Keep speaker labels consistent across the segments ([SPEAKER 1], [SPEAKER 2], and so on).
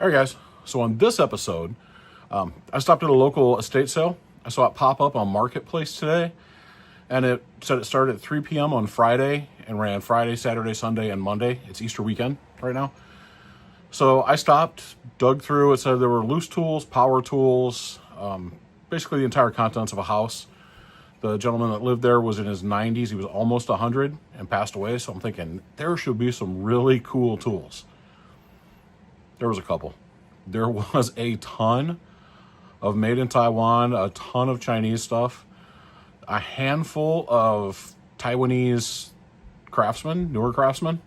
[SPEAKER 1] All right, guys. So on this episode, I stopped at a local estate sale. I saw it pop up on Marketplace today, and it said it started at 3 p.m. on Friday and ran Friday, Saturday, Sunday, and Monday. It's Easter weekend right now. So I stopped, dug through. It said there were loose tools, power tools, basically the entire contents of a house. The gentleman that lived there was in his 90s. He was almost 100 and passed away. So I'm thinking there should be some really cool tools. There was a couple. There was a ton of made in Taiwan, a ton of Chinese stuff, a handful of Taiwanese craftsmen, newer craftsmen,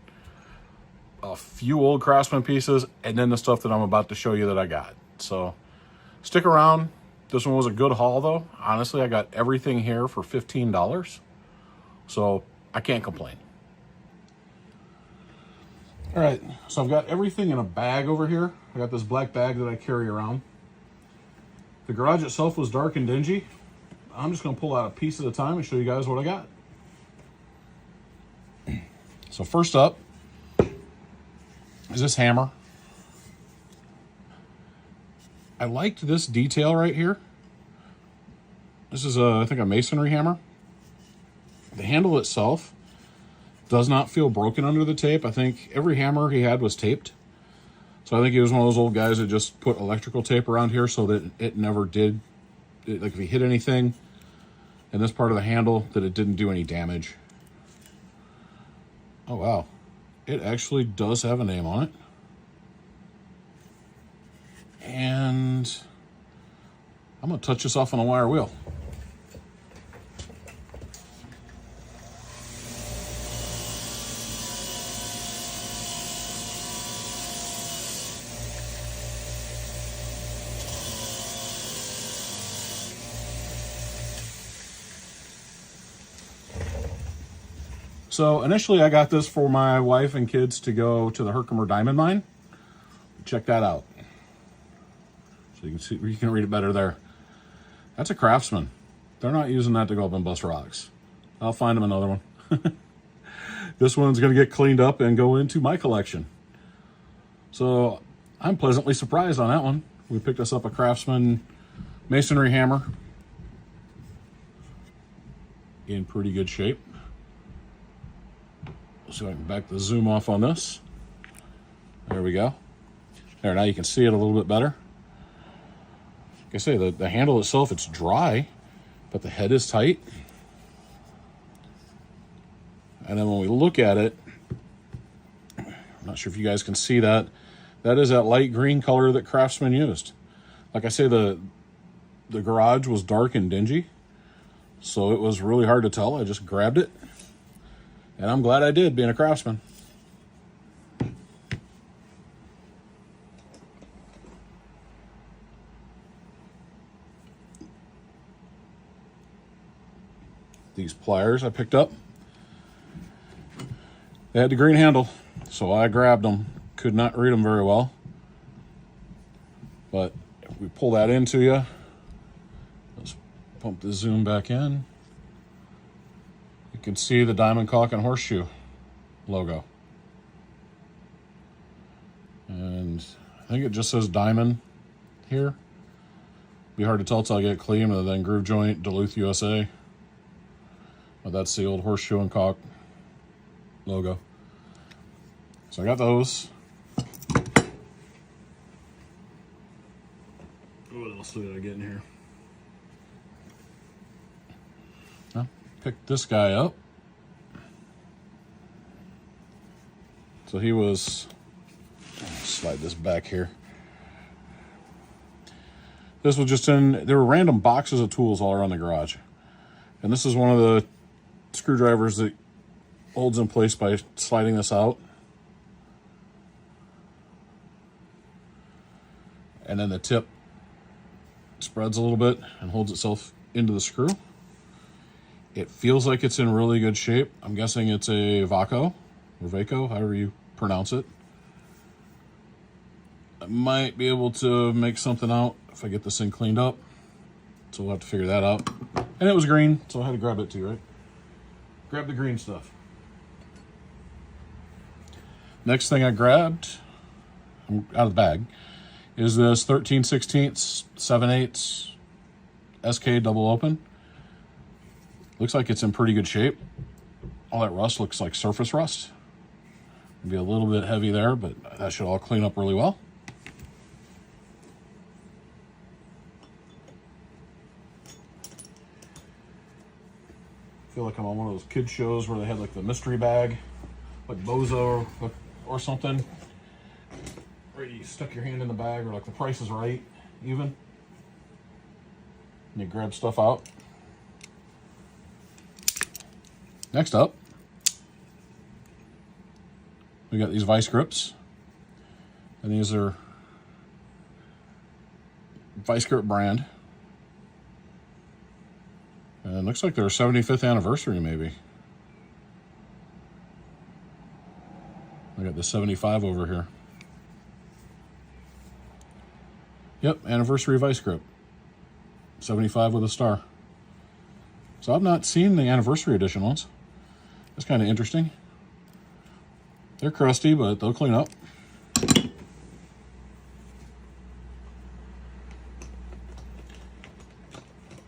[SPEAKER 1] a few old craftsman pieces, and then the stuff that I'm about to show you that I got. So stick around. This one was a good haul though. Honestly, I got everything here for $15. So I can't complain. All right, so I've got everything in a bag over here. I got this black bag that I carry around. The garage itself was dark and dingy. I'm just gonna pull out a piece at a time and show you guys what I got. So first up is this hammer. I liked this detail right here. This is I think a masonry hammer. The handle itself does not feel broken under the tape. I think every hammer he had was taped. So I think he was one of those old guys that just put electrical tape around here so that it never did, like if he hit anything in this part of the handle, that it didn't do any damage. Oh wow, it actually does have a name on it. And I'm gonna touch this off on a wire wheel. So initially I got this for my wife and kids to go to the Herkimer Diamond Mine. Check that out. So you can see, you can read it better there. That's a Craftsman. They're not using that to go up and bust rocks. I'll find them another one. This one's gonna get cleaned up and go into my collection. So I'm pleasantly surprised on that one. We picked us up a Craftsman masonry hammer in pretty good shape. So I can back the zoom off on this. There we go. There, now you can see it a little bit better. Like I say, the handle itself, it's dry, but the head is tight. And then when we look at it, I'm not sure if you guys can see that. That is that light green color that Craftsman used. Like I say, the garage was dark and dingy, so it was really hard to tell. I just grabbed it. And I'm glad I did, being a Craftsman. These pliers I picked up, they had the green handle, so I grabbed them. Could not read them very well. But if we pull that into you, let's pump the zoom back in. You can see the diamond, caulk, and horseshoe logo. And I think it just says diamond here. Be hard to tell till I get it clean, and then groove joint, Duluth, USA. But that's the old horseshoe and caulk logo. So I got those. What else did I get in here? Picked this guy up. So he was, slide this back here. This was just in, there were random boxes of tools all around the garage. And this is one of the screwdrivers that holds in place by sliding this out. And then the tip spreads a little bit and holds itself into the screw. It feels like it's in really good shape. I'm guessing it's a Vaco, or Vaco, however you pronounce it. I might be able to make something out if I get this thing cleaned up. So we'll have to figure that out. And it was green, so I had to grab it too, right? Grab the green stuff. Next thing I grabbed, out of the bag, is this 13/16 7/8 SK double open. Looks like it's in pretty good shape. All that rust looks like surface rust. Maybe a little bit heavy there, but that should all clean up really well. I feel like I'm on one of those kids shows where they had like the mystery bag, like Bozo or something, where you stuck your hand in the bag, or like The Price is Right, even. And you grab stuff out. Next up, we got these vice grips, and these are vice grip brand. And it looks like their 75th anniversary, maybe. I got the 75 over here. Yep, anniversary vice grip. 75 with a star. So I've not seen the anniversary edition ones. That's kind of interesting. They're crusty, but they'll clean up.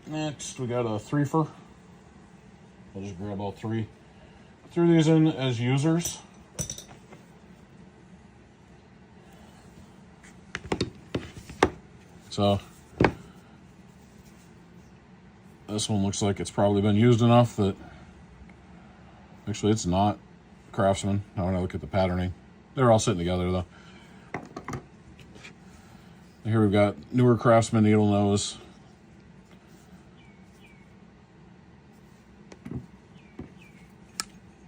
[SPEAKER 1] Next, we got a threefer. I'll just grab all three. Threw these in as users. So, this one looks like it's probably been used enough that, actually it's not Craftsman. I want to look at the patterning. They're all sitting together though. Here we've got newer Craftsman needle nose.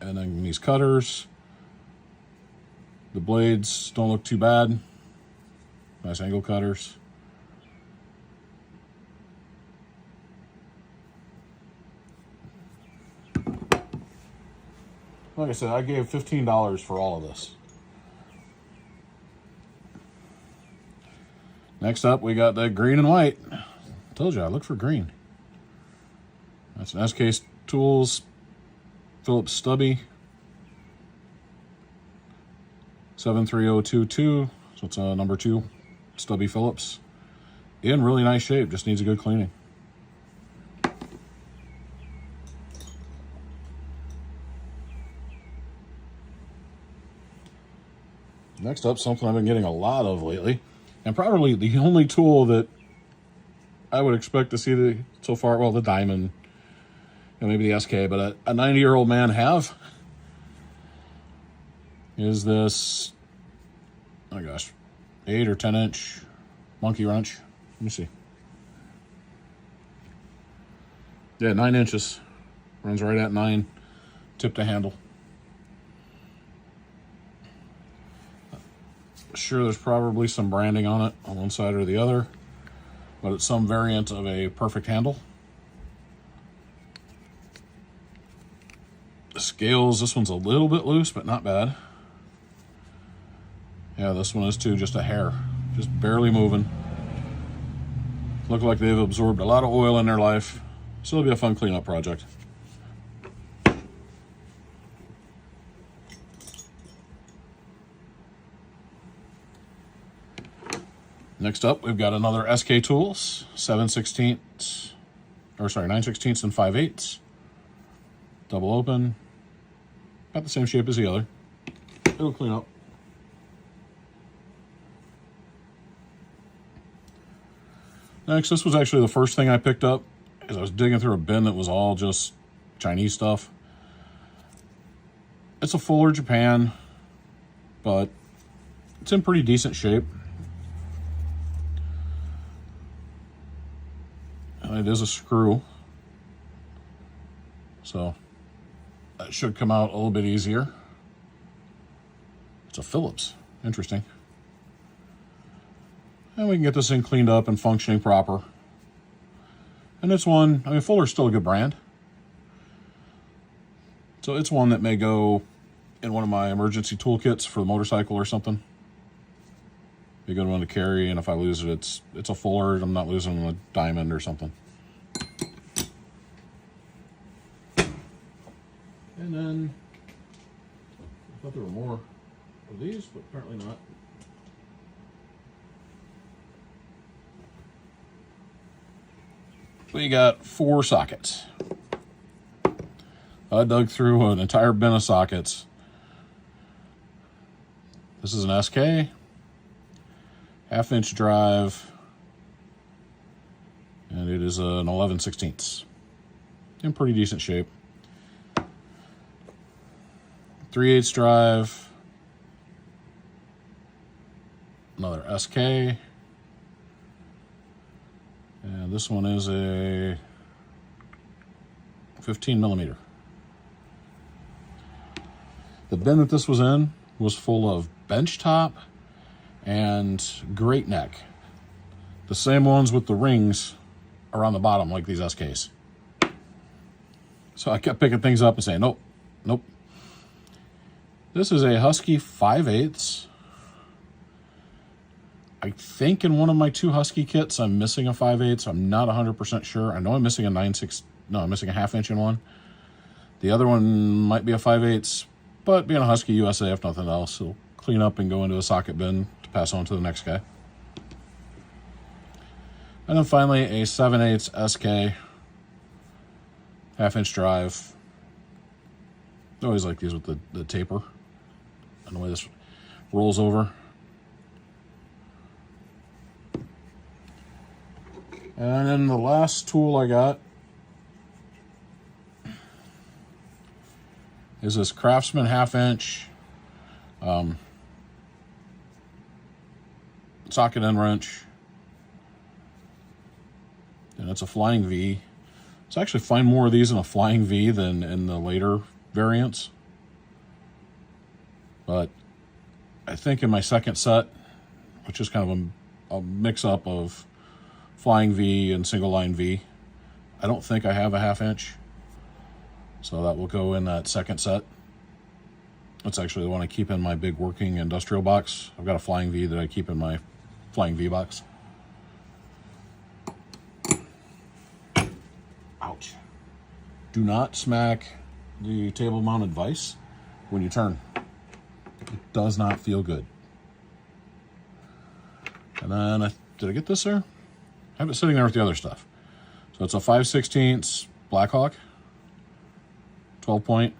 [SPEAKER 1] And then these cutters. The blades don't look too bad. Nice angle cutters. Like I said, I gave $15 for all of this. Next up, we got the green and white. I told you, I look for green. That's an SK Tools Phillips Stubby 73022. So it's a number 2 Stubby Phillips. In really nice shape, just needs a good cleaning. Next up, something I've been getting a lot of lately, and probably the only tool that I would expect to see so far, well, the Diamond, maybe the SK, but a 90-year-old man have, is this, oh gosh, 8 or 10 inch monkey wrench. Let me see. Yeah, 9 inches. Runs right at 9, tip to handle. Sure, there's probably some branding on it on one side or the other, but it's some variant of a perfect handle. The scales, this one's a little bit loose, but not bad. Yeah, this one is too, just a hair, just barely moving. Look like they've absorbed a lot of oil in their life, so it'll be a fun cleanup project. Next up, we've got another SK Tools 9/16 and 5/8. Double open. About the same shape as the other. It'll clean up. Next, this was actually the first thing I picked up as I was digging through a bin that was all just Chinese stuff. It's a Fuller Japan, but it's in pretty decent shape. And it is a screw, so that should come out a little bit easier. It's a Phillips. Interesting. And we can get this thing cleaned up and functioning proper. And it's one, I mean, Fuller's still a good brand. So it's one that may go in one of my emergency toolkits for the motorcycle or something. Be a good one to carry, and if I lose it, it's a Fuller. I'm not losing a Diamond or something. And then I thought there were more of these, but apparently not. We got 4 sockets. I dug through an entire bin of sockets. This is an SK, 1/2-inch drive, and it is an 11/16. In pretty decent shape. 3/8 drive, another SK, and this one is a 15mm. The bin that this was in was full of bench top and great neck. The same ones with the rings around the bottom, like these SKs. So I kept picking things up and saying, nope, nope. This is a Husky 5/8. I think in one of my 2 Husky kits, I'm missing a 5/8. I'm not 100% sure. I know I'm missing a 9/6. No, I'm missing a 1/2 inch in one. The other one might be a 5/8, but being a Husky USA, if nothing else, it'll clean up and go into a socket bin to pass on to the next guy. And then finally, a 7/8 SK, 1/2-inch drive. I always like these with the taper and the way this rolls over. And then the last tool I got is this Craftsman 1/2-inch socket end wrench. And it's a Flying V. So I actually find more of these in a Flying V than in the later variants. But I think in my second set, which is kind of a mix-up of Flying V and single line V, I don't think I have a 1/2-inch. So that will go in that second set. That's actually the one I keep in my big working industrial box. I've got a Flying V that I keep in my Flying V box. Ouch. Do not smack the table mounted vise when you turn. It does not feel good. And then, did I get this there? I have it sitting there with the other stuff. So it's a 5/16 Blackhawk, 12-point.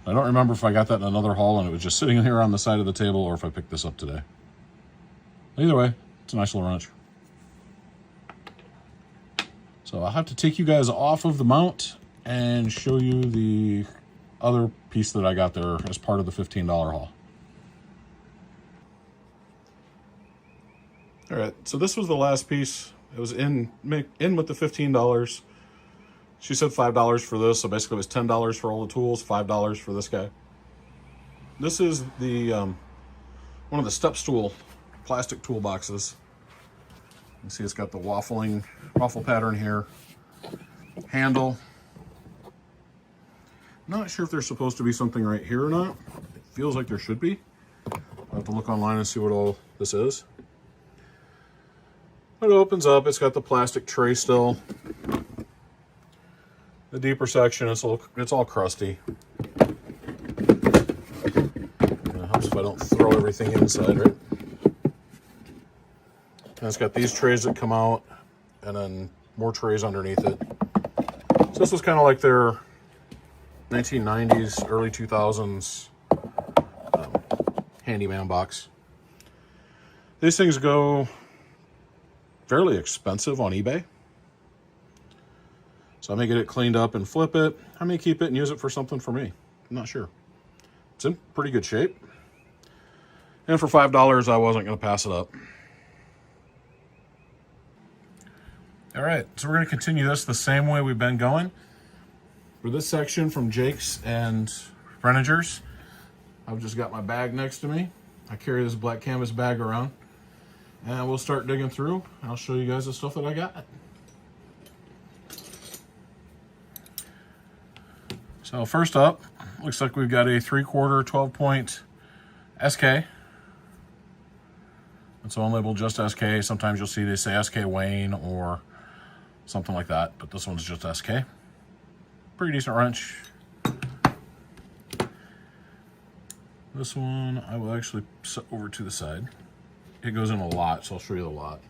[SPEAKER 1] I don't remember if I got that in another haul and it was just sitting here on the side of the table or if I picked this up today. Either way, it's a nice little wrench. So I'll have to take you guys off of the mount and show you the other piece that I got there as part of the $15 haul. All right, so this was the last piece. It was in with the $15. She said $5 for this, so basically it was $10 for all the tools, $5 for this guy. This is the one of the step stool plastic toolboxes. You see it's got the waffle pattern here. Handle. Not sure if there's supposed to be something right here or not. It feels like there should be. I'll have to look online and see what all this is. It opens up, it's got the plastic tray still. The deeper section, it's all crusty. It helps if I don't throw everything inside, right? And it's got these trays that come out, and then more trays underneath it. So this was kind of like their 1990s, early 2000s handyman box. These things go fairly expensive on eBay. So I may get it cleaned up and flip it. I may keep it and use it for something for me. I'm not sure. It's in pretty good shape. And for $5, I wasn't going to pass it up. All right, so we're going to continue this the same way we've been going. For this section from Jake's and Renninger's, I've just got my bag next to me. I carry this black canvas bag around. And we'll start digging through. I'll show you guys the stuff that I got. So first up, looks like we've got a 3/4 12-point SK. It's on label just SK. Sometimes you'll see they say SK Wayne or something like that, but this one's just SK. Pretty decent wrench. This one I will actually set over to the side. It goes in a lot, so I'll show you the lot.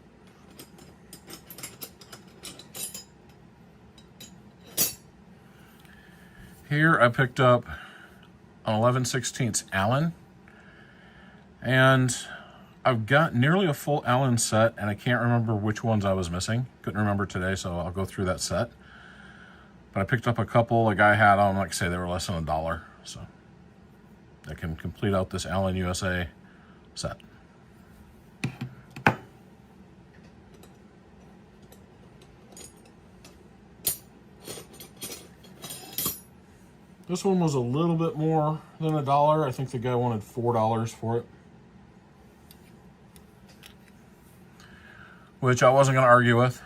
[SPEAKER 1] Here I picked up an 11/16 Allen, and I've got nearly a full Allen set, and I can't remember which ones I was missing. Couldn't remember today, so I'll go through that set. But I picked up a couple. A guy had them, like I say, they were less than $1, so I can complete out this Allen USA set. This one was a little bit more than $1. I think the guy wanted $4 for it, which I wasn't going to argue with.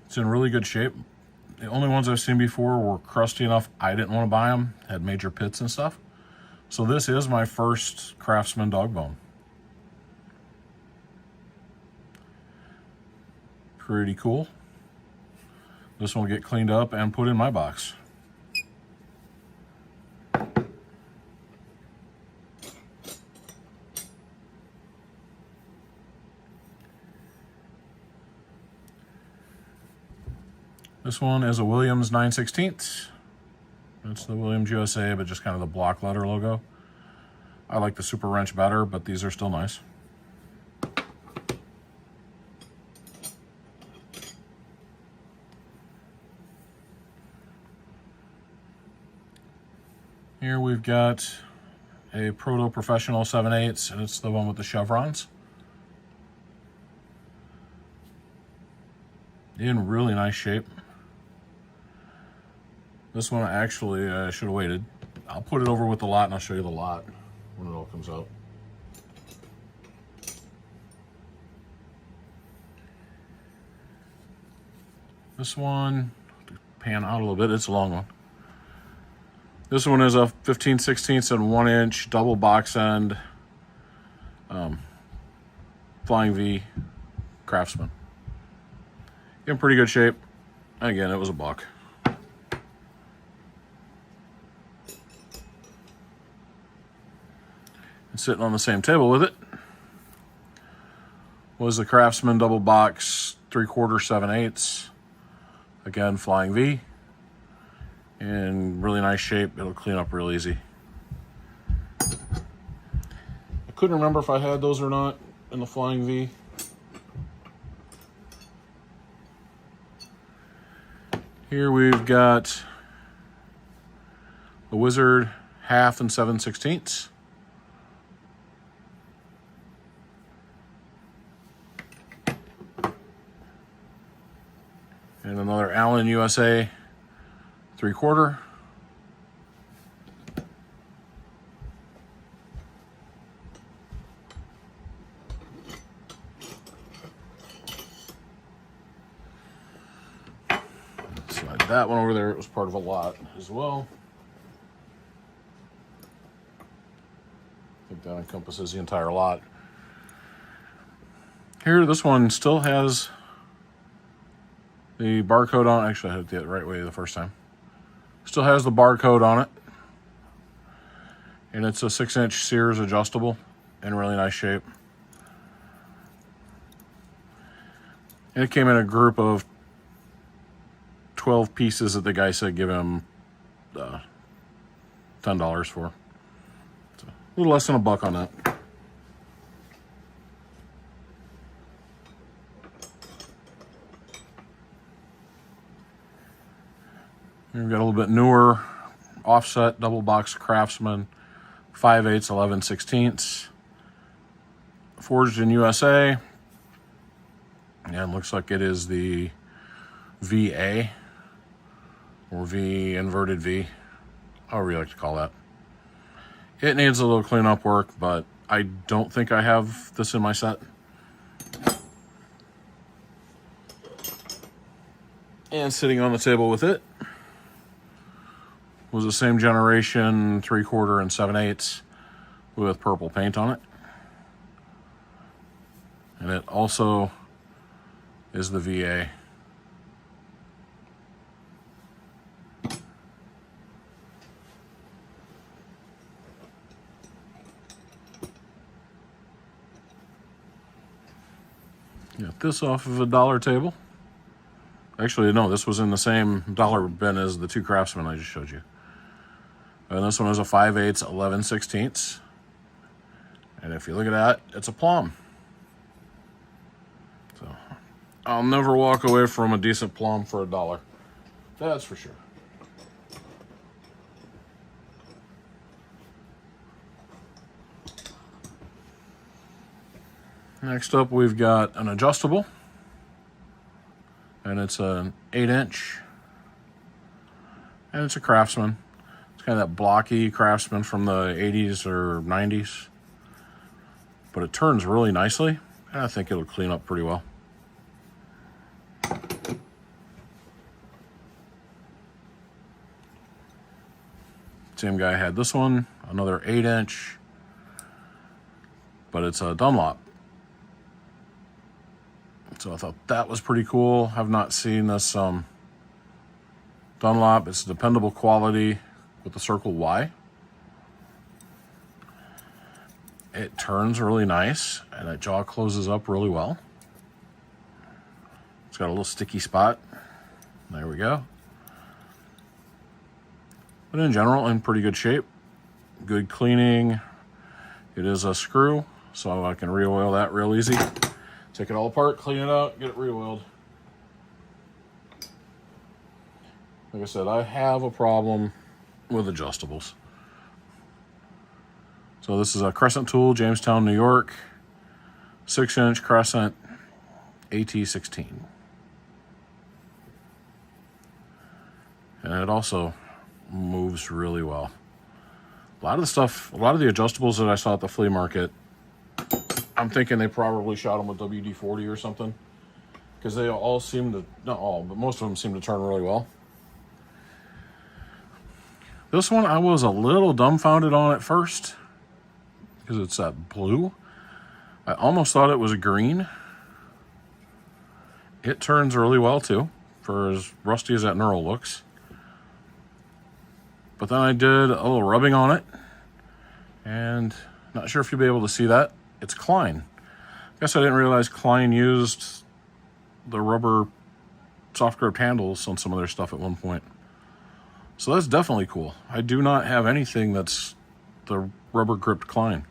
[SPEAKER 1] It's in really good shape. The only ones I've seen before were crusty enough I didn't want to buy them, had major pits and stuff. So this is my first Craftsman dog bone. Pretty cool. This one will get cleaned up and put in my box. This one is a Williams 9/16. It's the Williams USA, but just kind of the block letter logo. I like the Super Wrench better, but these are still nice. Here we've got a Proto Professional 7/8, and it's the one with the chevrons. In really nice shape. This one actually I should have waited. I'll put it over with the lot and I'll show you the lot when it all comes out. This one, pan out a little bit, it's a long one. This one is a 15/16 and 1-inch double box end Flying V Craftsman. In pretty good shape. Again, it was $1. And sitting on the same table with it was the Craftsman double box 3/4 7/8. Again, Flying V. In really nice shape. It'll clean up real easy. I couldn't remember if I had those or not in the Flying V. Here we've got a Wizard 1/2 and 7/16. And another Allen USA 3/4. Slide that one over there. It was part of a lot as well. I think that encompasses the entire lot. Here, this one still has the barcode on. Actually, I had it the right way the first time. Still has the barcode on it. And it's a 6-inch Sears adjustable in really nice shape. And it came in a group of 12 pieces that the guy said give him $10 for. So a little less than $1 on that. We've got a little bit newer offset double box Craftsman 5/8 11/16, forged in USA, and looks like it is the VA or V inverted V, however you like to call that. It needs a little cleanup work, but I don't think I have this in my set. And sitting on the table with it was the same generation 3/4 and 7/8 with purple paint on it. And it also is the VA. Got this off of a dollar table. Actually, no, this was in the same dollar bin as the 2 Craftsman I just showed you. And this one is a 5/8, 11/16. And if you look at that, it's a plum. So I'll never walk away from a decent plum for $1. That's for sure. Next up, we've got an adjustable. And it's an 8-inch. And it's a Craftsman. It's kind of that blocky Craftsman from the 80s or 90s. But it turns really nicely. And I think it'll clean up pretty well. Same guy had this one. Another 8-inch. But it's a Dunlop. So I thought that was pretty cool. I've not seen this Dunlop. It's dependable quality with the circle Y. It turns really nice, and that jaw closes up really well. It's got a little sticky spot. There we go. But in general, in pretty good shape. Good cleaning. It is a screw, so I can re-oil that real easy. Take it all apart, clean it out, get it re-oiled. Like I said, I have a problem with adjustables. So this is a Crescent tool, Jamestown, New York. 6-inch Crescent AT16. And it also moves really well. A lot of the adjustables that I saw at the flea market, I'm thinking they probably shot them with WD-40 or something, because they all seem to, not all, but most of them seem to turn really well. This one I was a little dumbfounded on at first, because it's that blue. I almost thought it was a green. It turns really well too, for as rusty as that knurl looks. But then I did a little rubbing on it, and not sure if you'll be able to see that. It's Klein. I guess I didn't realize Klein used the rubber soft gripped handles on some of their stuff at one point. So that's definitely cool. I do not have anything that's the rubber gripped Klein.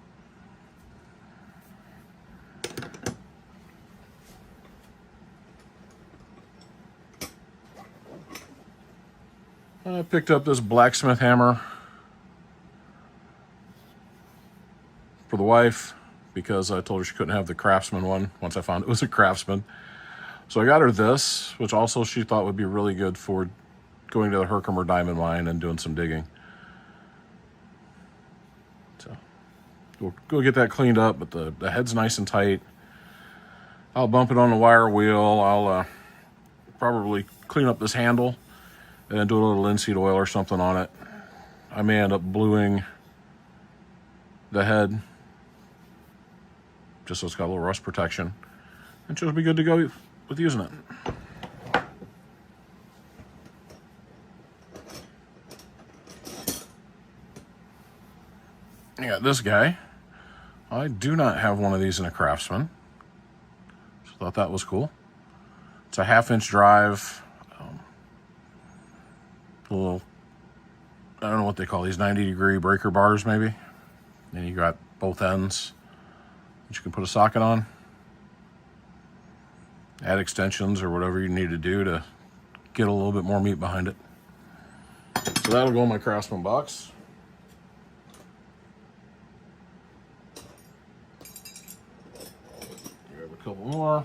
[SPEAKER 1] I picked up this blacksmith hammer for the wife, because I told her she couldn't have the Craftsman one once I found it was a Craftsman. So I got her this, which also she thought would be really good for going to the Herkimer diamond mine and doing some digging. So we'll go get that cleaned up, but the head's nice and tight. I'll bump it on the wire wheel. I'll probably clean up this handle and then do a little linseed oil or something on it. I may end up bluing the head, just so it's got a little rust protection, and she'll be good to go with using it. I got this guy. I do not have one of these in a Craftsman, so I thought that was cool. It's a 1/2-inch drive. A little, I don't know what they call these, 90-degree breaker bars maybe. And you got both ends that you can put a socket on. Add extensions or whatever you need to do to get a little bit more meat behind it. So that'll go in my Craftsman box. Grab a couple more.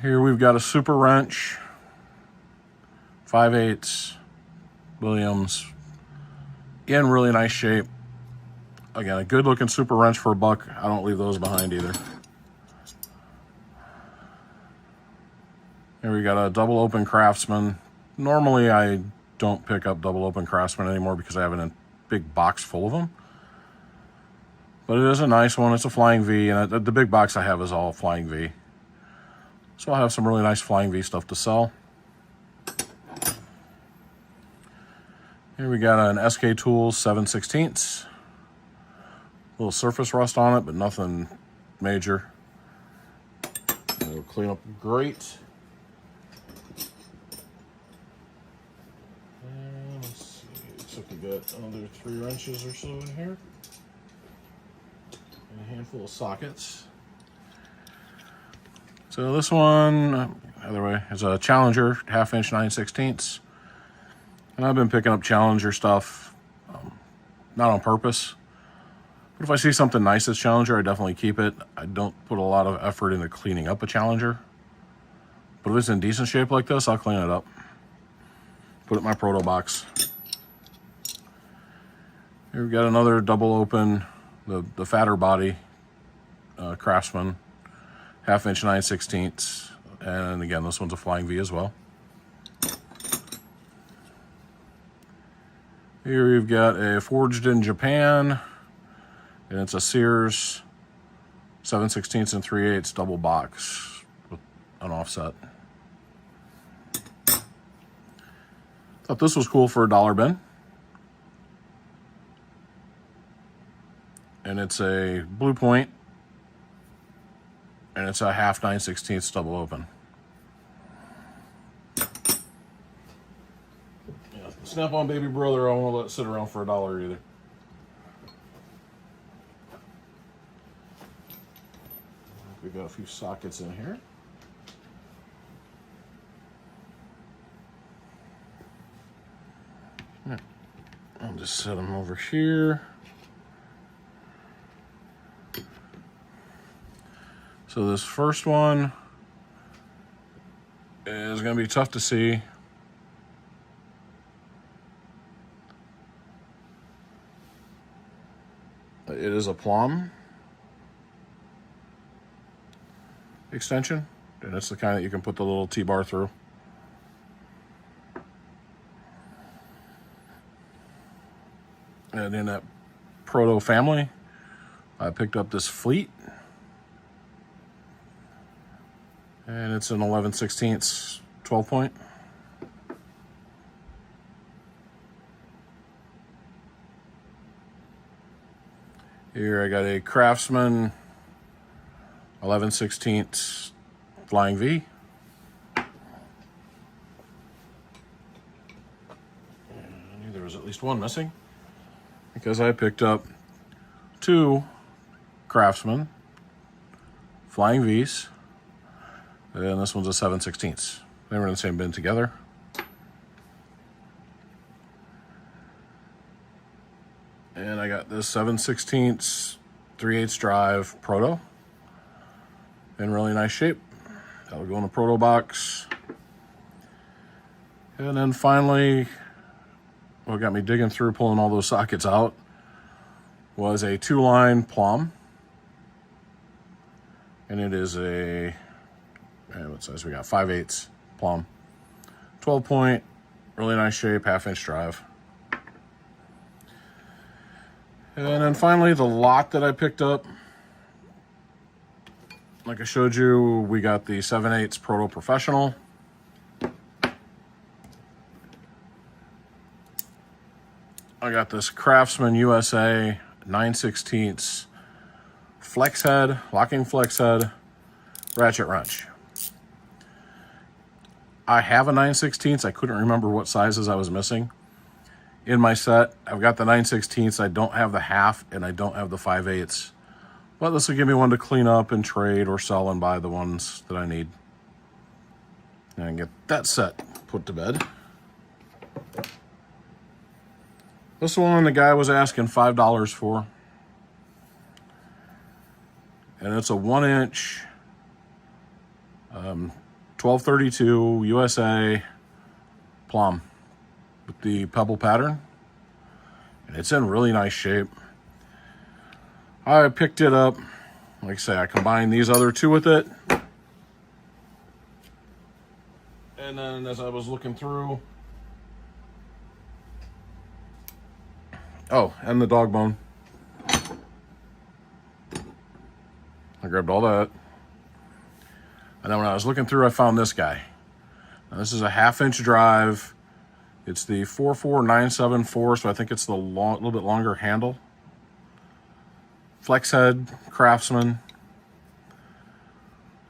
[SPEAKER 1] Here we've got a super wrench. 5/8 Williams, in really nice shape. Again, a good looking super wrench for $1. I don't leave those behind either. Here we got a double open Craftsman. Normally I don't pick up double open Craftsman anymore because I have a big box full of them. But it is a nice one. It's a Flying V, and the big box I have is all Flying V. So I'll have some really nice Flying V stuff to sell. Here we got an SK Tools 7/16. A little surface rust on it, but nothing major. It'll clean up great. Looks like we got another 3 wrenches or so in here. And a handful of sockets. So this one, either way, is a Challenger 1/2 inch 9/16. And I've been picking up Challenger stuff, not on purpose. But if I see something nice that's Challenger, I definitely keep it. I don't put a lot of effort into cleaning up a Challenger. But if it's in decent shape like this, I'll clean it up. Put it in my proto box. Here we've got another double open, the fatter body, Craftsman, 1/2 inch 9/16. And again, this one's a Flying V as well. Here we've got a Forged in Japan, and it's a Sears 7/16 and 3/8 double box with an offset. Thought this was cool for a $1 bin. And it's a Blue Point, and it's a 1/2 9/16 double open. Yeah, Snap-on baby brother, I won't let it sit around for $1 either. We got a few sockets in here. I'll just set them over here. So this first one is going to be tough to see. It is a plum extension, and it's the kind that you can put the little T-bar through. And in that proto family, I picked up this Fleet, and it's an 11/16 12 point. Here I got a Craftsman 11/16 Flying V. And I knew there was at least one missing, because I picked up 2 Craftsman Flying Vs, and this one's a 7/16. They were in the same bin together. And I got this 7/16 3/8 drive proto in really nice shape. That'll go in a proto box. And then finally, what got me digging through, pulling all those sockets out, was a 2-line plum. And it is a, what size we got? 5/8 plum. 12 point, really nice shape, 1/2 inch drive. And then finally, the lot that I picked up, like I showed you, we got the 7/8 Proto Professional. I got this Craftsman USA 9/16 flex head, locking flex head, ratchet wrench. I have a 9/16. I couldn't remember what sizes I was missing in my set. I've got the 9/16. I don't have the 1/2, and I don't have the 5/8. But this will give me one to clean up and trade or sell and buy the ones that I need. And get that set put to bed. This one the guy was asking $5 for. And it's a 1-inch 1232 USA plum with the pebble pattern. And it's in really nice shape. I picked it up. Like I say, I combined these other 2 with it. And then as I was looking through, oh, and the dog bone. I grabbed all that. And then when I was looking through, I found this guy. Now, this is a 1/2 inch drive. It's the 44974, so I think it's the little bit longer handle. Flex head, Craftsman,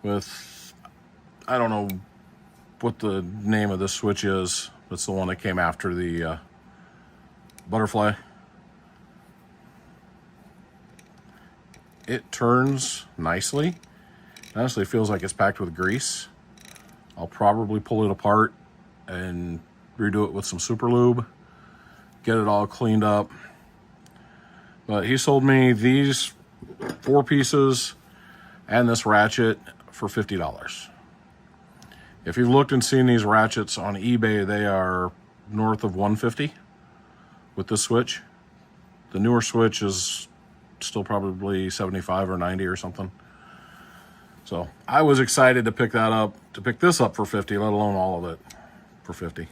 [SPEAKER 1] with, I don't know what the name of this switch is. It's the one that came after the butterfly. It turns nicely. It honestly feels like it's packed with grease. I'll probably pull it apart and redo it with some super lube, get it all cleaned up. But he sold me these 4 pieces and this ratchet for $50. If you've looked and seen these ratchets on eBay, they are north of $150 with this switch. The newer switch is still probably $75 or $90 or something. So I was excited to pick this up for $50, let alone all of it for $50.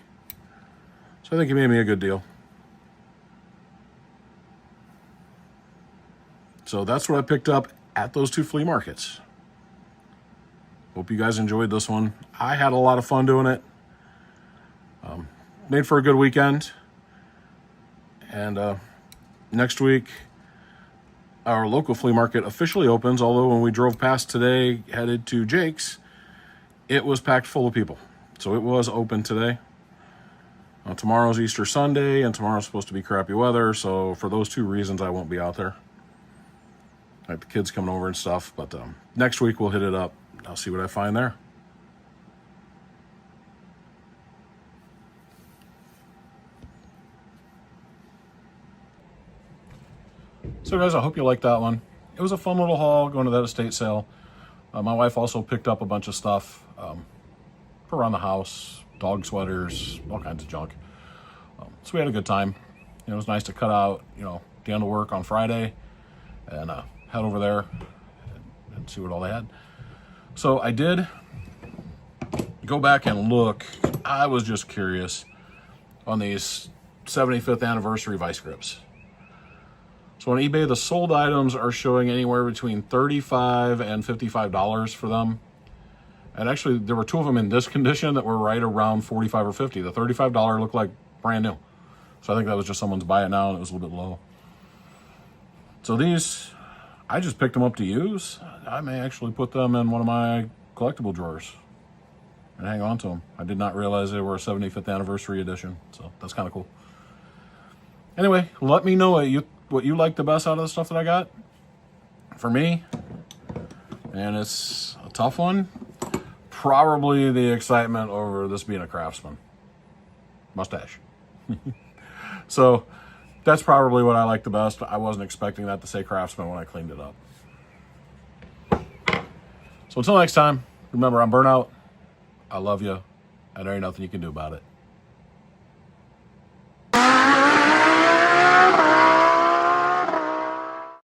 [SPEAKER 1] So I think he made me a good deal. So that's what I picked up at those 2 flea markets. Hope you guys enjoyed this one. I had a lot of fun doing it. Made for a good weekend. And next week, our local flea market officially opens, although when we drove past today, headed to Jake's, it was packed full of people. So it was open today. Tomorrow's Easter Sunday, and tomorrow's supposed to be crappy weather, so for those 2 reasons, I won't be out there. Like the kids coming over and stuff, but next week we'll hit it up. I'll see what I find there. So guys, I hope you liked that one. It was a fun little haul going to that estate sale. My wife also picked up a bunch of stuff for around the house, dog sweaters, all kinds of junk. So we had a good time. It was nice to cut out, the end of work on Friday and head over there and see what all they had. So I did go back and look. I was just curious on these 75th anniversary vice grips. So on eBay, the sold items are showing anywhere between $35 and $55 for them. And actually, there were 2 of them in this condition that were right around $45 or $50. The $35 looked like brand new. So I think that was just someone's buy it now and it was a little bit low. So these, I just picked them up to use. I may actually put them in one of my collectible drawers and hang on to them. I did not realize they were a 75th anniversary edition. So that's kind of cool. Anyway, let me know what you like the best out of the stuff that I got. For me, and it's a tough one, probably the excitement over this being a Craftsman. Mustache. So that's probably what I like the best. I wasn't expecting that to say Craftsman when I cleaned it up. So until next time, remember, I'm burnout. I love you, and there ain't nothing you can do about it.